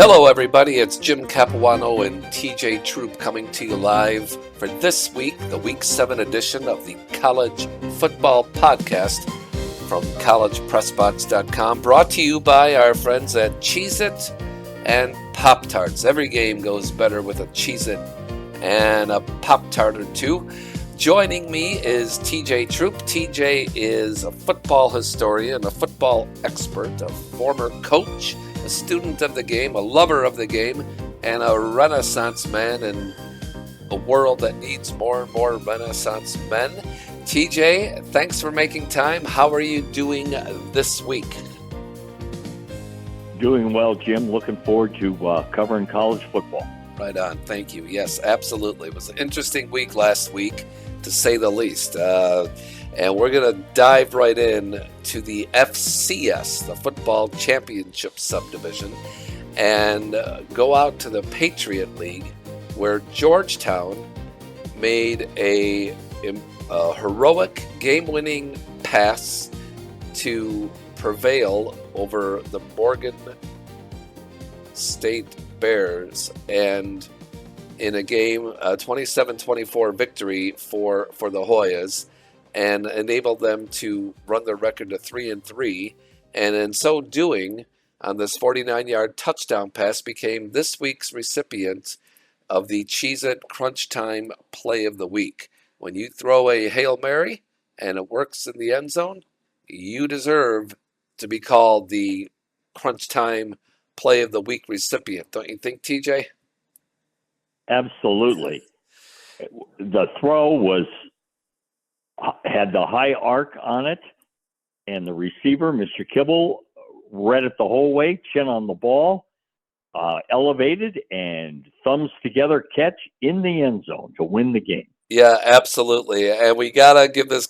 Hello, everybody. It's Jim Capuano and TJ Troop coming to you live for this week, the Week 7 edition of the College Football Podcast from collegepressbox.com, brought to you by our friends at Cheez-It and Pop-Tarts. Every game goes better with a Cheez-It and a Pop-Tart or two. Joining me is TJ Troop. TJ is a football historian, a football expert, a former coach, a student of the game, a lover of the game, and a Renaissance man in a world that needs more and more Renaissance men. TJ, thanks for making time. How are you doing this week? Doing well, Jim. Looking forward to covering college football. Right on. Thank you. Yes, absolutely. It was an interesting week last week, to say the least. And we're going to dive right in to the FCS, the Football Championship Subdivision, and go out to the Patriot League, where Georgetown made a heroic game-winning pass to prevail over the Morgan State Bears, and in a game, a 27-24 victory for the Hoyas, and enabled them to run their record to 3-3, and in so doing, on this 49-yard touchdown pass, became this week's recipient of the Cheez-It Crunch Time Play of the Week. When you throw a Hail Mary and it works in the end zone, you deserve to be called the Crunch Time Play of the Week recipient. Don't you think, TJ? Absolutely. The throw had the high arc on it, and the receiver, Mr. Kibble, read it the whole way, chin on the ball, elevated, and thumbs together catch in the end zone to win the game. Yeah, absolutely. And we got to give this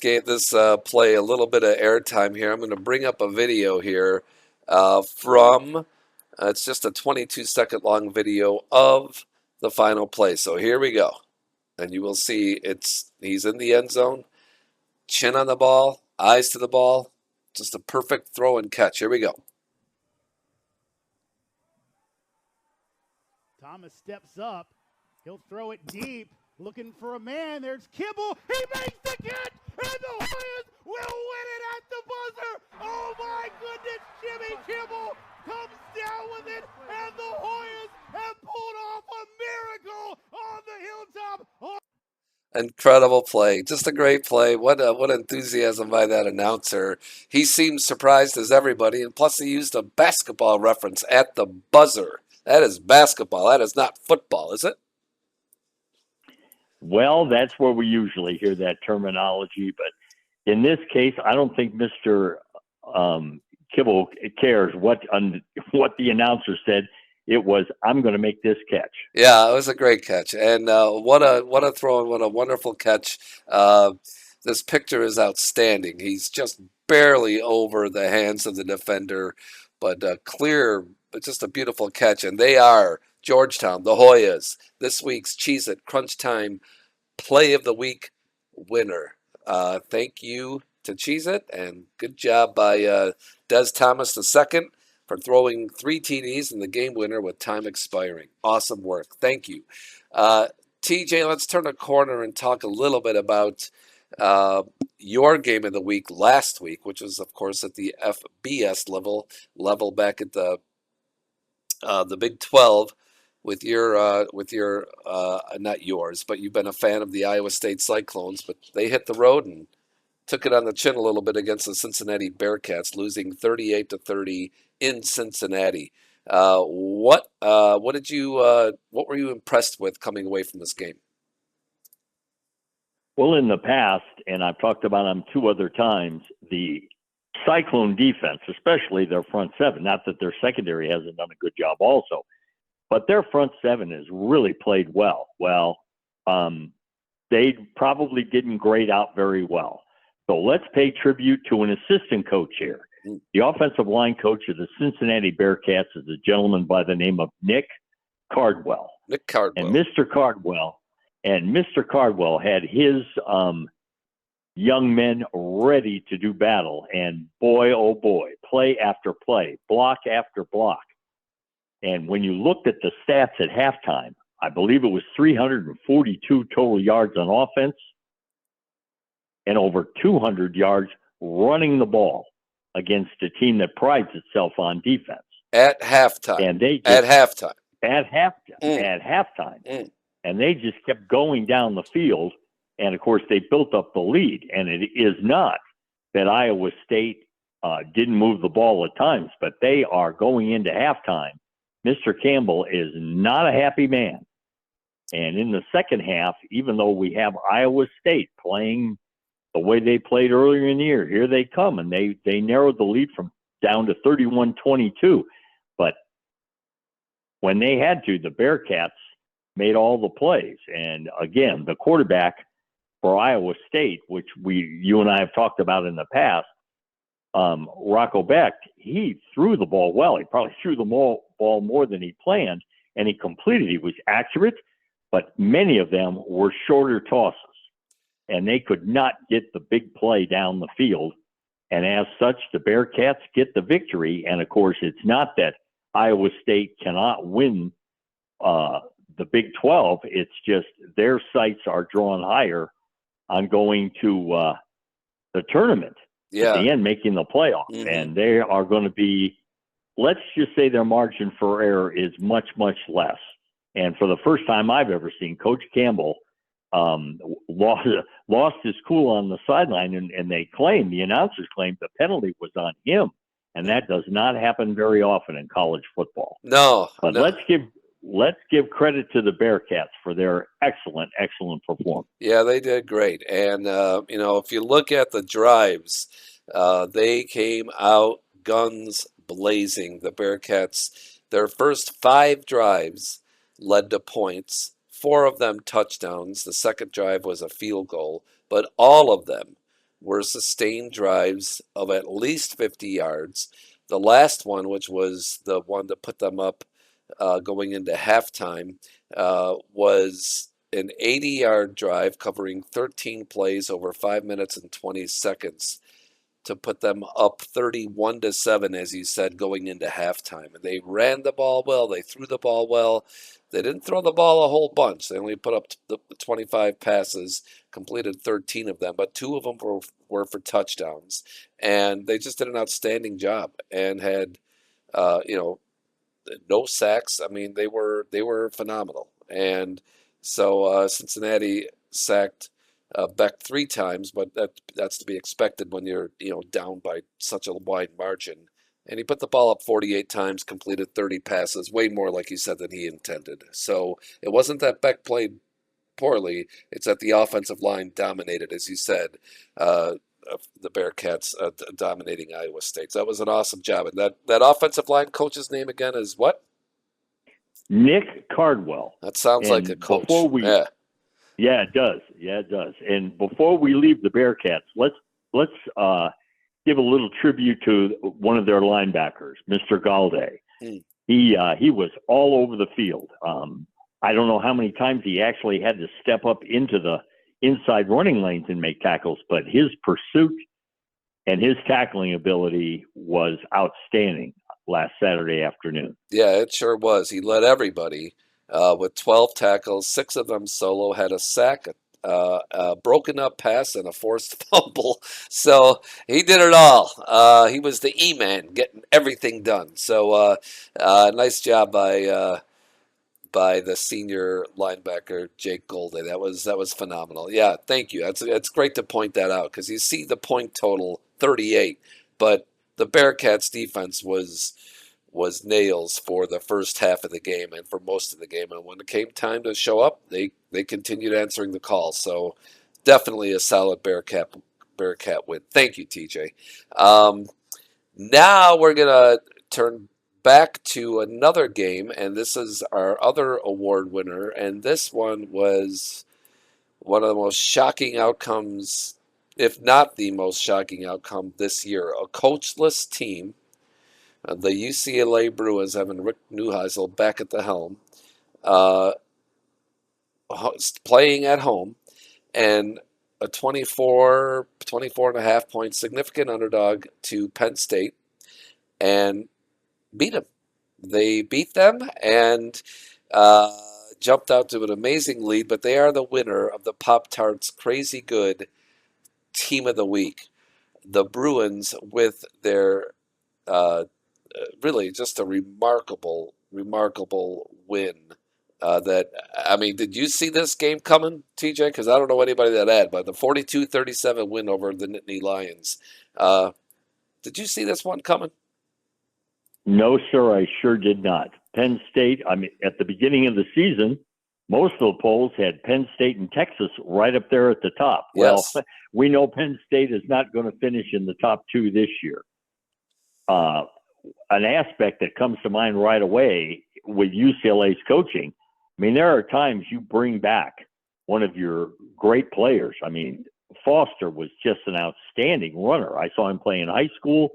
play a little bit of airtime here. I'm going to bring up a video here from, it's just a 22-second long video of the final play. So here we go. And you will see he's in the end zone, chin on the ball, eyes to the ball, just a perfect throw and catch. Here we go. Thomas steps up. He'll throw it deep, looking for a man. There's Kibble. He makes the catch, and the Hoyas will win it at the buzzer. Oh, my goodness. Jimmy Kibble comes down with it, and the Hoyas have pulled off a miracle on the hilltop. Incredible play. Just a great play. What enthusiasm by that announcer. He seemed surprised as everybody, and plus he used a basketball reference at the buzzer. That is basketball. That is not football, is it? Well, that's where we usually hear that terminology, but in this case, I don't think Mr. Kibble cares what the announcer said. It was, I'm going to make this catch. Yeah, it was a great catch, and what a throw and what a wonderful catch. This picture is outstanding. He's just barely over the hands of the defender, but clear, but just a beautiful catch. And they are Georgetown, the Hoyas, this week's Cheez-It Crunch Time Play of the Week winner. Thank you to Cheez-It, and good job by Des Thomas II for throwing 3 TDs in the game winner with time expiring. Awesome work. Thank you. TJ, let's turn a corner and talk a little bit about your game of the week last week, which was, of course, at the FBS level back at the Big 12 with your not yours, but you've been a fan of the Iowa State Cyclones, but they hit the road and took it on the chin a little bit against the Cincinnati Bearcats, losing 38-30 in Cincinnati. What were you impressed with coming away from this game? Well, in the past, and I've talked about them 2 other times, the Cyclone defense, especially their front 7, not that their secondary hasn't done a good job also, but their front 7 has really played well. Well, they probably didn't grade out very well. So let's pay tribute to an assistant coach here. The offensive line coach of the Cincinnati Bearcats is a gentleman by the name of Nick Cardwell. Nick Cardwell. And Mr. Cardwell had his young men ready to do battle. And boy, oh boy, play after play, block after block. And when you looked at the stats at halftime, I believe it was 342 total yards on offense and over 200 yards running the ball against a team that prides itself on defense. At halftime. And they At just, halftime. at halftime. And they just kept going down the field. And of course, they built up the lead. And it is not that Iowa State didn't move the ball at times, but they are going into halftime. Mr. Campbell is not a happy man. And in the second half, even though we have Iowa State playing the way they played earlier in the year, here they come, and they narrowed the lead from down to 31-22. But when they had to, the Bearcats made all the plays. And again, the quarterback for Iowa State, which you and I have talked about in the past, Rocco Becht, he threw the ball well. He probably threw the ball more than he planned, and he completed. He was accurate, but many of them were shorter tosses, and they could not get the big play down the field. And as such, the Bearcats get the victory. And of course, it's not that Iowa State cannot win the Big 12. It's just their sights are drawn higher on going to the tournament. Yeah. At the end, making the playoff. Mm-hmm. And they are going to be, let's just say their margin for error is much, much less. And for the first time I've ever seen, Coach Campbell lost his cool on the sideline, and the announcers claimed the penalty was on him. And that does not happen very often in college football. No. But let's give credit to the Bearcats for their excellent performance. Yeah, they did great. And, if you look at the drives, they came out guns blazing. The Bearcats, their first 5 drives led to points, 4 of them touchdowns. The second drive was a field goal, but all of them were sustained drives of at least 50 yards. The last one, which was the one that put them up going into halftime, was an 80-yard drive covering 13 plays over 5 minutes and 20 seconds to put them up 31-7, as you said, going into halftime. And they ran the ball well. They threw the ball well. They didn't throw the ball a whole bunch. They only put up 25 passes, completed 13 of them, but 2 of them were for touchdowns. And they just did an outstanding job and had, no sacks. I mean, they were phenomenal. And so Cincinnati sacked Becht 3 times, but that's to be expected when you're down by such a wide margin. And he put the ball up 48 times, completed 30 passes, way more, like you said, than he intended. So it wasn't that Becht played poorly. It's that the offensive line dominated, as you said, the Bearcats dominating Iowa State. So that was an awesome job. And that offensive line coach's name again is what? Nick Cardwell. That sounds like a coach. Yeah, it does. Yeah, it does. And before we leave the Bearcats, let's give a little tribute to one of their linebackers, Mr. Galde. He was all over the field. I don't know how many times he actually had to step up into the inside running lanes and make tackles, but his pursuit and his tackling ability was outstanding last Saturday afternoon. Yeah, it sure was. He led everybody with 12 tackles, 6 of them solo, had a sack, a broken up pass, and a forced fumble. So he did it all. He was the E-man, getting everything done. So nice job by the senior linebacker Jake Golden. That was phenomenal. Yeah, thank you. It's great to point that out because you see the point total 38, but the Bearcats defense was nails for the first half of the game and for most of the game. And when it came time to show up, they continued answering the call. So definitely a solid Bearcat win. Thank you, TJ. Now we're gonna turn back to another game, and this is our other award winner, and this one was one of the most shocking outcomes, if not the most shocking outcome this year. A coachless team, the UCLA Bruins having Rick Neuheisel back at the helm, playing at home, and a 24 and a half point significant underdog to Penn State, and beat them. They beat them and uh, jumped out to an amazing lead, but they are the winner of the Pop-Tarts Crazy Good Team of the Week. The Bruins with their uh, really just a remarkable win. That I mean, did you see this game coming, TJ? Because I don't know anybody that had, but the 42-37 win over the Nittany Lions. Did you see this one coming? No, sir, I sure did not. Penn State, I mean, at the beginning of the season, most of the polls had Penn State and Texas right up there at the top. Yes. Well, we know Penn State is not going to finish in the top two this year. An aspect that comes to mind right away with UCLA's coaching, I mean, there are times you bring back one of your great players. I mean, Foster was just an outstanding runner. I saw him play in high school.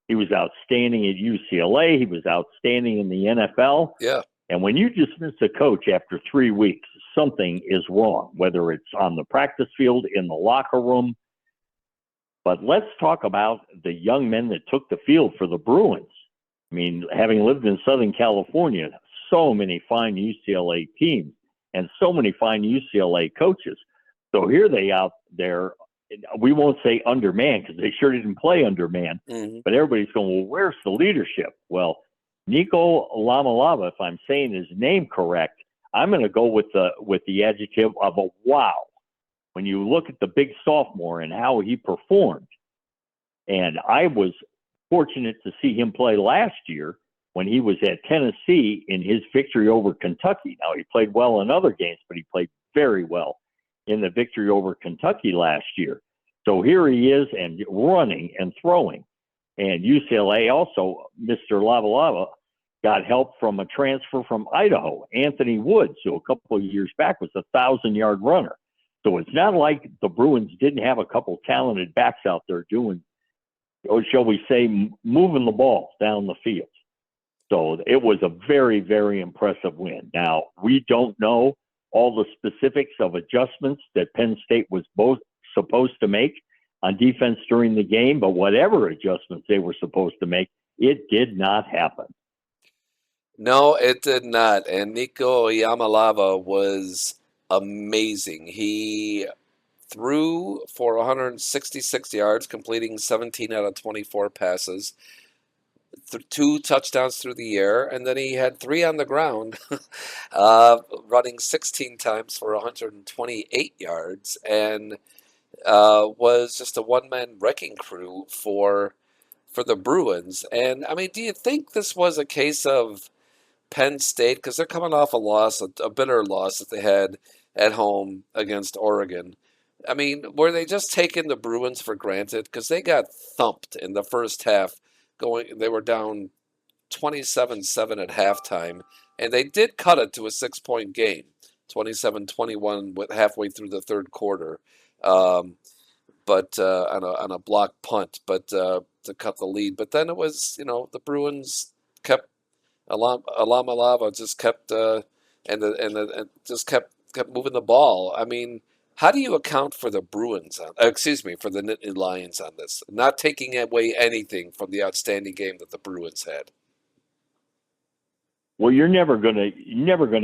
He was outstanding at UCLA. He was outstanding in the NFL. Yeah. And when you dismiss a coach after 3 weeks, something is wrong, whether it's on the practice field, in the locker room. But let's talk about the young men that took the field for the Bruins. I mean, having lived in Southern California, so many fine UCLA teams and so many fine UCLA coaches. So here they out there. We won't say undermanned because they sure didn't play undermanned. Mm-hmm. But everybody's going, well, where's the leadership? Well, Nico Lamalava, if I'm saying his name correct, I'm going to go with the adjective of a wow. When you look at the big sophomore and how he performed, and I was fortunate to see him play last year when he was at Tennessee in his victory over Kentucky. Now, he played well in other games, but he played very well in the victory over Kentucky last year. So here he is and running and throwing. And UCLA also, Mr. Lavalava, got help from a transfer from Idaho, Anthony Woods, who a couple of years back was a 1,000-yard runner. So it's not like the Bruins didn't have a couple talented backs out there doing, or shall we say, moving the ball down the field. So it was a very, very impressive win. Now, we don't know all the specifics of adjustments that Penn State was both supposed to make on defense during the game, but whatever adjustments they were supposed to make, it did not happen. No, it did not. And Nico Yamalava was amazing. He threw for 166 yards, completing 17 out of 24 passes, 2 touchdowns through the air, and then he had 3 on the ground, running 16 times for 128 yards, and was just a one-man wrecking crew for the Bruins. And I mean, do you think this was a case of Penn State, because they're coming off a loss, a bitter loss that they had at home against Oregon? I mean, were they just taking the Bruins for granted? Because they got thumped in the first half. They were down 27-7 at halftime, and they did cut it to a 6-point game, 27-21 with halfway through the third quarter. But on a block punt, but to cut the lead. But then it was, the Bruins kept Alamalava just kept and just kept moving the ball. I mean, how do you account for the Bruins for the Nittany Lions on this, not taking away anything from the outstanding game that the Bruins had? Well, you're never gonna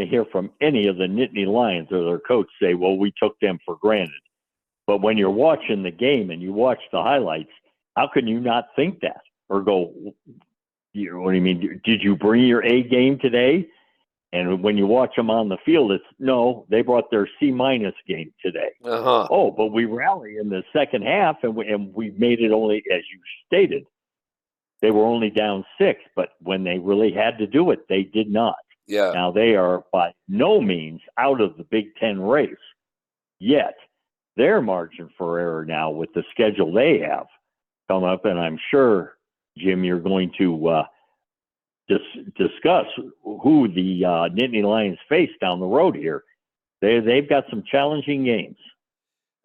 hear from any of the Nittany Lions or their coach say, "Well, we took them for granted." But when you're watching the game and you watch the highlights, how can you not think that or go, you know what I mean? Did you bring your A game today? And when you watch them on the field, it's no, they brought their C- game today. Uh-huh. Oh, but we rally in the second half and we made it only, as you stated, they were only down 6, but when they really had to do it, they did not. Yeah. Now they are by no means out of the Big Ten race yet. Their margin for error now with the schedule they have come up, and I'm sure, Jim, you're going to discuss who the Nittany Lions face down the road here. They've got some challenging games.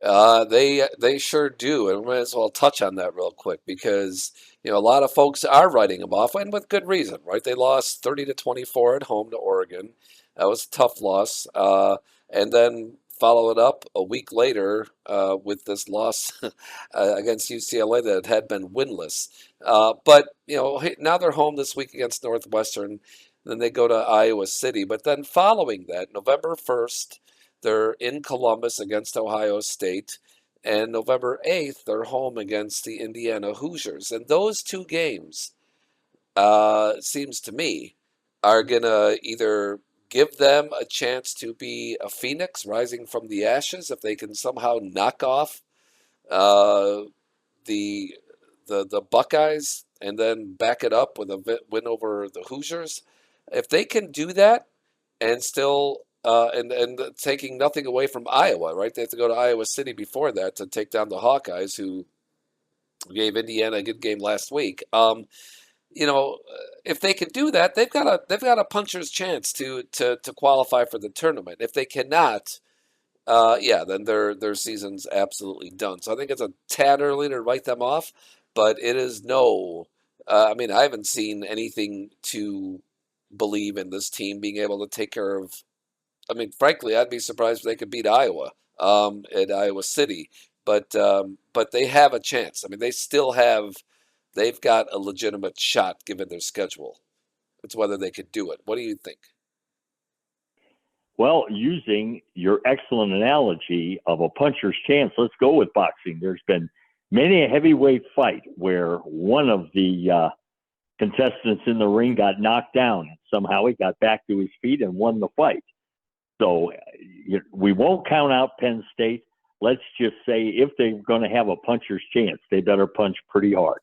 They sure do, and we might as well touch on that real quick because a lot of folks are writing them off, and with good reason, right? They lost 30-24 at home to Oregon. That was a tough loss, and then follow it up a week later with this loss against UCLA that had been winless. But now they're home this week against Northwestern. Then they go to Iowa City. But then following that, November 1st, they're in Columbus against Ohio State. And November 8th, they're home against the Indiana Hoosiers. And those two games, seems to me, are going to either give them a chance to be a phoenix rising from the ashes if they can somehow knock off uh, the Buckeyes and then back it up with a win over the Hoosiers. If they can do that and still and taking nothing away from Iowa, right? They have to go to Iowa City before that to take down the Hawkeyes, who gave Indiana a good game last week. If they can do that, they've got a puncher's chance to qualify for the tournament. If they cannot, then their season's absolutely done. So I think it's a tad early to write them off, but it is no. I haven't seen anything to believe in this team being able to take care of. Frankly, I'd be surprised if they could beat Iowa at Iowa City, but they have a chance. They've got a legitimate shot given their schedule. It's whether they could do it. What do you think? Well, using your excellent analogy of a puncher's chance, let's go with boxing. There's been many a heavyweight fight where one of the contestants in the ring got knocked down. Somehow he got back to his feet and won the fight. So we won't count out Penn State. Let's just say if they're going to have a puncher's chance, they better punch pretty hard.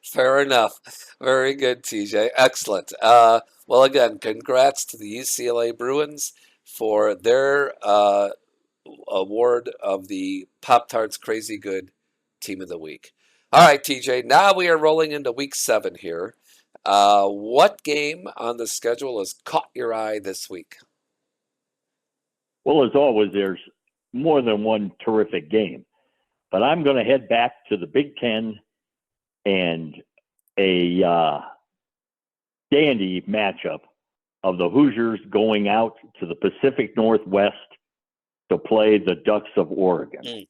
Fair enough. Very good, TJ. Excellent. Well, again, congrats to the UCLA Bruins for their award of the Pop-Tarts Crazy Good Team of the Week. All right, TJ, now we are rolling into week 7 here. What game on the schedule has caught your eye this week? Well, as always, there's more than one terrific game. But I'm going to head back to the Big Ten and a dandy matchup of the Hoosiers going out to the Pacific Northwest to play the Ducks of Oregon.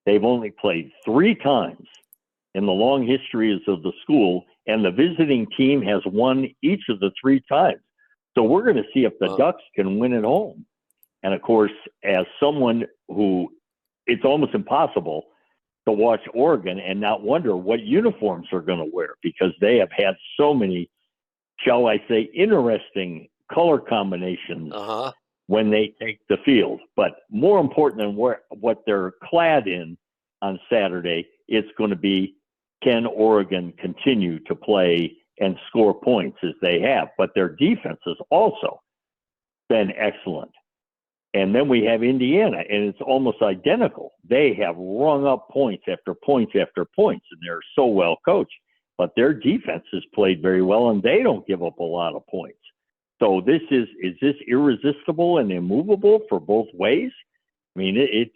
They've only played 3 times in the long histories of the school, and the visiting team has won each of the 3 times. So we're going to see if the Ducks can win at home. And of course, as someone who it's almost impossible to watch Oregon and not wonder what uniforms are going to wear, because they have had so many, shall I say, interesting color combinations when they take the field. But more important than what they're clad in on Saturday, it's going to be, can Oregon continue to play and score points as they have? But their defense has also been excellent. And then we have Indiana, and it's almost identical. They have rung up points after points after points, and they're so well coached. But their defense has played very well, and they don't give up a lot of points. So is this irresistible and immovable for both ways? I mean,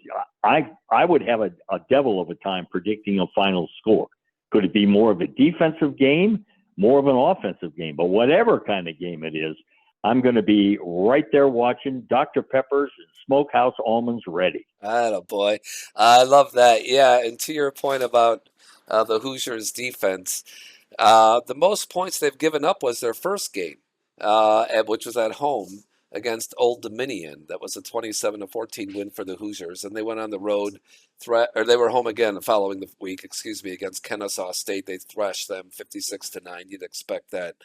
I would have a devil of a time predicting a final score. Could it be more of a defensive game, more of an offensive game? But whatever kind of game it is, I'm going to be right there watching Dr. Pepper's and Smokehouse Almonds ready. Attaboy. I love that. Yeah, and to your point about the Hoosiers' defense, the most points they've given up was their first game, which was at home against Old Dominion. That was a 27-14 win for the Hoosiers, and they went on the road. They were home again the following week. Against Kennesaw State. They thrashed them 56-9. You'd expect that.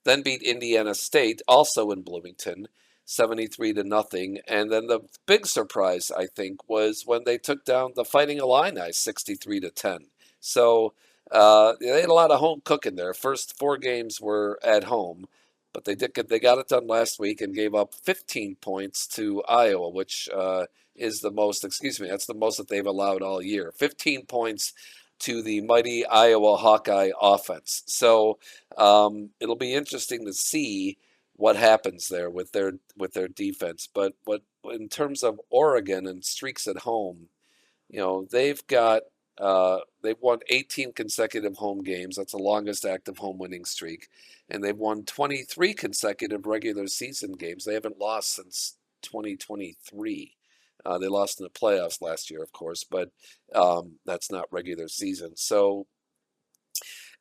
Then beat Indiana State, also in Bloomington, 73-0. And then the big surprise, I think, was when they took down the Fighting Illini 63-10. So they had a lot of home cooking there. First 4 games were at home, but they got it done last week and gave up 15 points to Iowa, which is the most. That's the most that they've allowed all year. 15 points to the mighty Iowa Hawkeye offense. So it'll be interesting to see what happens there with their defense. But in terms of Oregon and streaks at home, they've won 18 consecutive home games. That's the longest active home winning streak, and they've won 23 consecutive regular season games. They haven't lost since 2023. They lost in the playoffs last year, of course, but that's not regular season. So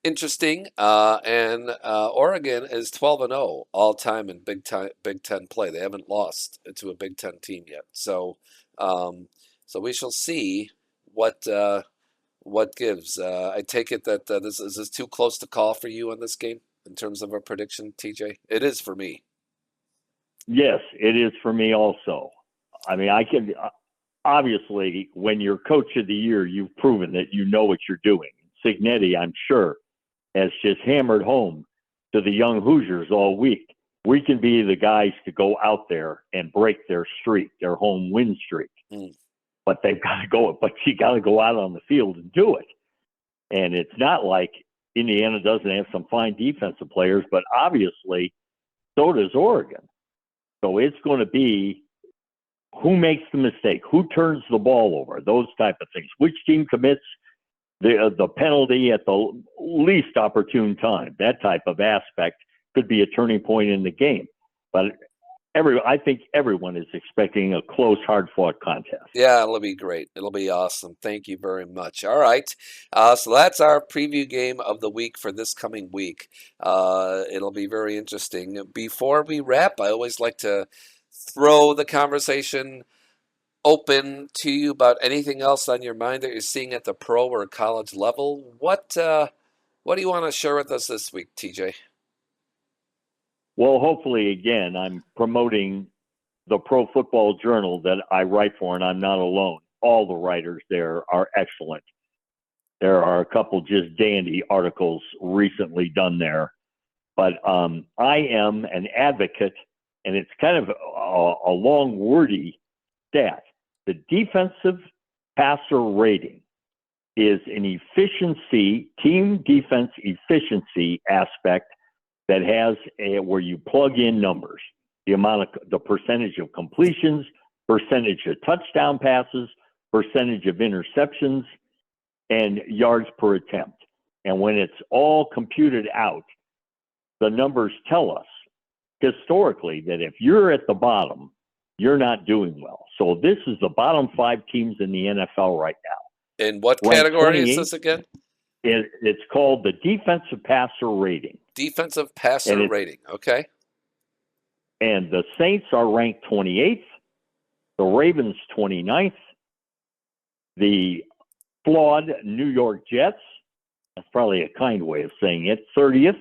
interesting. And Oregon is 12-0 all time in Big Ten play. They haven't lost to a Big Ten team yet. So so we shall see what gives. I take it that this is too close to call for you on this game in terms of a prediction, TJ. It is for me. Yes, it is for me also. I mean, I can obviously, when you're coach of the year, you've proven that you know what you're doing. Cignetti, I'm sure, has just hammered home to the young Hoosiers all week. We can be the guys to go out there and break their streak, their home win streak. But they've got to go. But you got to go out on the field and do it. And it's not like Indiana doesn't have some fine defensive players, but obviously so does Oregon. So it's going to be who makes the mistake, who turns the ball over, those type of things. Which team commits the penalty at the least opportune time? That type of aspect could be a turning point in the game. But I think everyone is expecting a close, hard-fought contest. Yeah, it'll be great. It'll be awesome. Thank you very much. All right. So that's our preview game of the week for this coming week. It'll be very interesting. Before we wrap, I always like to throw the conversation open to you about anything else on your mind that you're seeing at the pro or college level. What do you want to share with us this week, TJ? Well, hopefully, again, I'm promoting the Pro Football Journal that I write for, and I'm not alone. All the writers there are excellent. There are a couple just dandy articles recently done there. But I am an advocate, and it's kind of a long, wordy stat. The defensive passer rating is an efficiency, team defense efficiency aspect that has where you plug in numbers, the percentage of completions, percentage of touchdown passes, percentage of interceptions, and yards per attempt. And when it's all computed out, the numbers tell us historically that if you're at the bottom, you're not doing well. So this is the bottom 5 teams in the NFL right now. In what category is this again? It's called the defensive passer rating. Defensive passer rating. Okay. And the Saints are ranked 28th, the Ravens 29th, the flawed New York Jets, that's probably a kind way of saying it, 30th.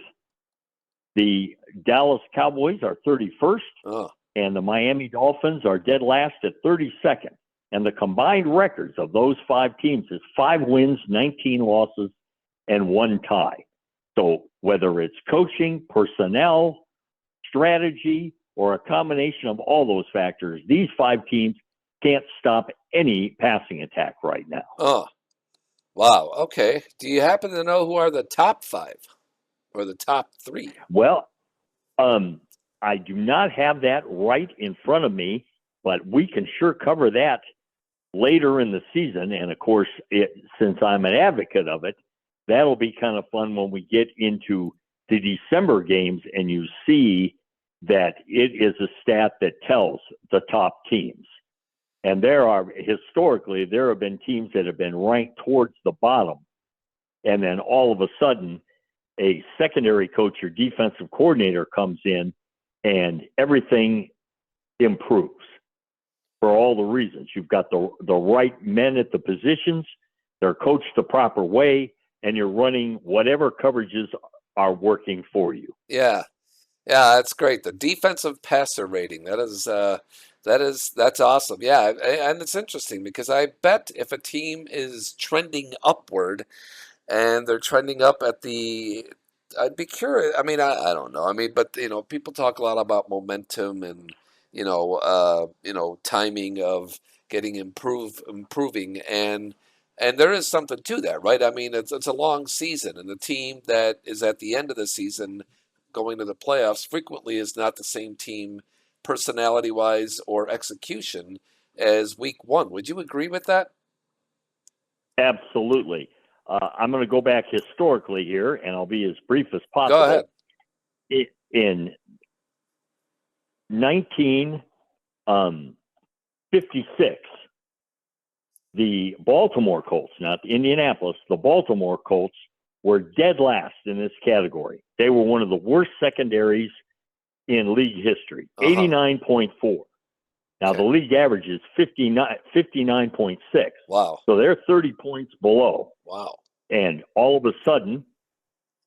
The Dallas Cowboys are 31st, and the Miami Dolphins are dead last at 32nd. And the combined records of those 5 teams is 5 wins, 19 losses, and 1 tie. So whether it's coaching, personnel, strategy, or a combination of all those factors, these 5 teams can't stop any passing attack right now. Oh, wow. Okay. Do you happen to know who are the top 5 or the top 3? Well, I do not have that right in front of me, but we can sure cover that later in the season. And of course, since I'm an advocate of it, that'll be kind of fun when we get into the December games and you see that it is a stat that tells the top teams. And historically, there have been teams that have been ranked towards the bottom. And then all of a sudden, a secondary coach or defensive coordinator comes in and everything improves for all the reasons. You've got the right men at the positions, they're coached the proper way, and you're running whatever coverages are working for you. Yeah, that's great. The defensive passer rating, that's awesome. Yeah, and it's interesting because I bet if a team is trending upward and they're trending up at I'd be curious. I mean, I don't know. I mean, but people talk a lot about momentum and timing of getting improving and there is something to that, right? I mean, it's a long season, and the team that is at the end of the season going to the playoffs frequently is not the same team personality-wise or execution as week 1. Would you agree with that? Absolutely. I'm going to go back historically here, and I'll be as brief as possible. Go ahead. In 19 56, the Baltimore Colts, not the Indianapolis, the Baltimore Colts were dead last in this category. They were one of the worst secondaries in league history, 89.4. Now, the league average is 59.6. Wow. So they're 30 points below. Wow. And all of a sudden,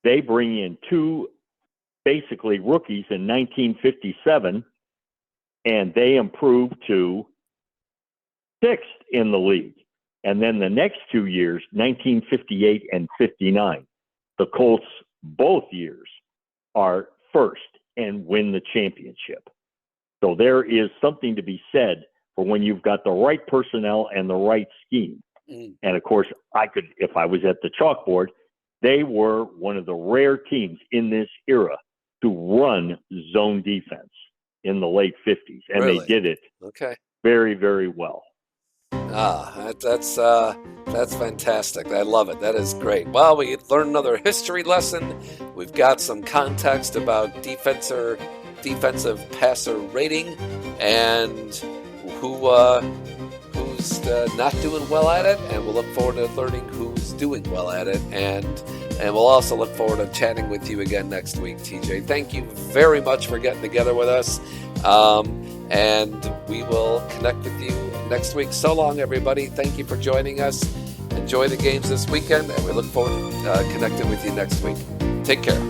they bring in two basically rookies in 1957, and they improve to 6th in the league. And then the next 2 years, 1958 and 59, the Colts both years are first and win the championship. So there is something to be said for when you've got the right personnel and the right scheme. And of course, I could, if I was at the chalkboard, they were one of the rare teams in this era to run zone defense in the late 50s. And Really? they did it very, very well. That's fantastic. I love it. That is great. Well, we learned another history lesson. We've got some context about defensive passer rating and who's not doing well at it, and we'll look forward to learning who's doing well at it, and we'll also look forward to chatting with you again next week, TJ. Thank you very much for getting together with us, and we will connect with you next week. So long, everybody. Thank you for joining us. Enjoy the games this weekend, and we look forward to connecting with you next week. Take care.